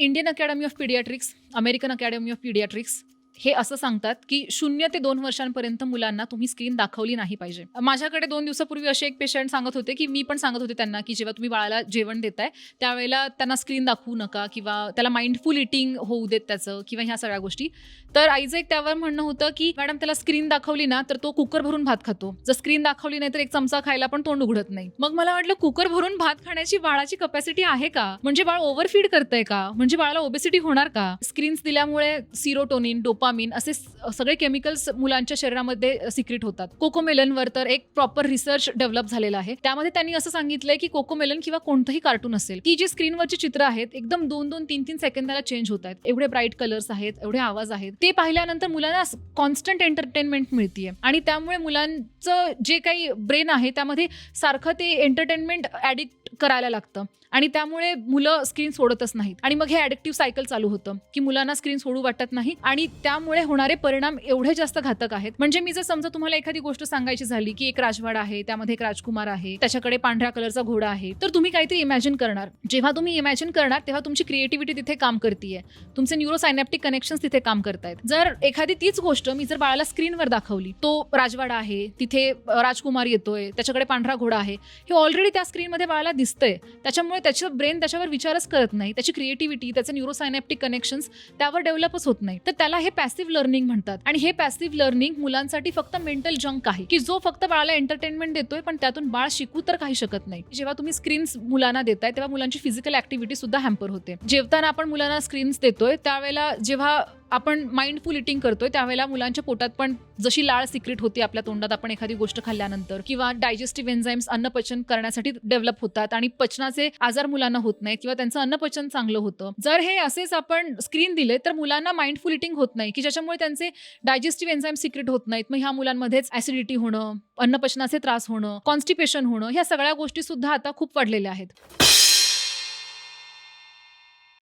Indian academy of paediatrics, American academy of paediatrics हे असं सांगतात की 0 ते 2 वर्षांपर्यंत मुलांना तुम्ही स्क्रीन दाखवली नाही पाहिजे. माझ्याकडे 2 दिवसापूर्वी असे एक पेशंट सांगत होते की मी पण सांगत होते त्यांना की जेव्हा तुम्ही बाळाला जेवण देताय त्यावेळेला त्यांना स्क्रीन दाखवू नका किंवा त्याला माइंडफुल इटिंग होऊ देत त्याचं किंवा ह्या सगळ्या गोष्टी. तर आईचं एक त्यावर म्हणणं होतं की मॅडम त्याला स्क्रीन दाखवली ना तर तो कुकर भरून भात खातो, जर स्क्रीन दाखवली नाही तर एक चमचा खायला पण तोंड उघडत नाही. मग मला वाटलं कुकर भरून भात खाण्याची बाळाची कपॅसिटी आहे का? म्हणजे बाळ ओव्हरफीड करतंय का? म्हणजे बाळाला ओबेसिटी होणार का? स्क्रीन्स दिल्यामुळे सिरोटोनिन, डोपामिन असे सगळे केमिकल्स मुलांच्या शरीरामध्ये सिक्रेट होतात. कोकोमेलनवर तर एक प्रॉपर रिसर्च डेव्हलप झालेला आहे. त्यामध्ये त्यांनी असं सांगितलंय की कोकोमेलन किंवा कोणतंही कार्टून असेल ती जी स्क्रीनवरची चित्र आहेत एकदम 2-2, 3-3 सेकंदाला चेंज होत आहेत. एवढे ब्राईट कलर्स आहेत, एवढे आवाज आहेत, ते पाहिल्यानंतर मुलांना कॉन्स्टंट एंटरटेनमेंट मिळतीये आणि त्यामुळे मुलांचं जे काही ब्रेन आहे त्यामध्ये सारखं ते एंटरटेनमेंट ऍडिक्ट करायला लागतं आणि त्यामुळे मुलं स्क्रीन सोडतच नाहीत आणि मग हे ऍडिक्टिव्ह सायकल चालू होतं की मुलांना स्क्रीन सोडू वाटत नाही आणि त्यामुळे होणारे परिणाम एवढे जास्त घातक आहेत. म्हणजे मी जर समजा तुम्हाला एखादी गोष्ट सांगायची झाली की एक राजवाडा आहे, त्यामध्ये एक राजकुमार आहे, त्याच्याकडे पांढऱ्या कलरचा घोडा आहे, तर तुम्ही काहीतरी इमॅजिन करणार. जेव्हा तुम्ही इमॅजिन करणार तेव्हा तुमची क्रिएटिव्हिटी तिथे काम करतीये, तुमचे न्यूरोसायनॅप्टिक कनेक्शन्स तिथे काम करतायत. जर एखादी तीच गोष्ट मी जर बाळाला स्क्रीनवर दाखवली, तो राजवाडा आहे, तिथे राजकुमार येतोय, त्याच्याकडे पांढरा घोडा आहे, हे ऑलरेडी त्या स्क्रीनमध्ये बाळाला दिसतंय, त्याच्यामुळे त्याचं ब्रेन त्याच्यावर विचारच करत नाही, त्याची क्रिएटिव्हिटी, त्याचे न्यूरोसायनॅप्टिक कनेक्शन्स त्यावर डेव्हलपच होत नाही. तर त्याला हे पॅसिव्ह लर्निंग म्हणतात आणि हे पॅसिव्ह लर्निंग मुलांसाठी फक्त मेंटल जंक आहे की जो फक्त बाळाला एंटरटेनमेंट देतोय पण त्यातून बाळ शिकू तर काही शकत नाही. जेव्हा तुम्ही स्क्रीन्स मुलांना देताय तेव्हा मुलांची फिजिकल ऍक्टिव्हिटी सुद्धा हॅम्पर होते. जेवताना आपण मुलांना स्क्रीन्स देतोय त्यावेळेला जेव्हा आपण माइंडफुल इटिंग करतोय त्यावेळेला मुलांच्या पोटात पण जशी लाळ सिक्रेट होती आपल्या तोंडात आपण एखादी गोष्ट खाल्ल्यानंतर किंवा डायजेस्टिव्ह एन्झाईम्स अन्नपचन करण्यासाठी डेव्हलप होतात आणि पचनाचे आजार मुलांना होत नाहीत किंवा त्यांचं अन्नपचन चांगलं होतं. जर हे असेच आपण स्क्रीन दिले तर मुलांना माइंडफुल इटिंग होत नाही की ज्याच्यामुळे त्यांचे डायजेस्टिव्ह एन्झाईम सिक्रेट होत नाहीत. मग ह्या मुलांमध्येच ऍसिडिटी होणं, अन्नपचनाचे त्रास होणं, कॉन्स्टिपेशन होणं, ह्या सगळ्या गोष्टी सुद्धा आता खूप वाढलेल्या आहेत.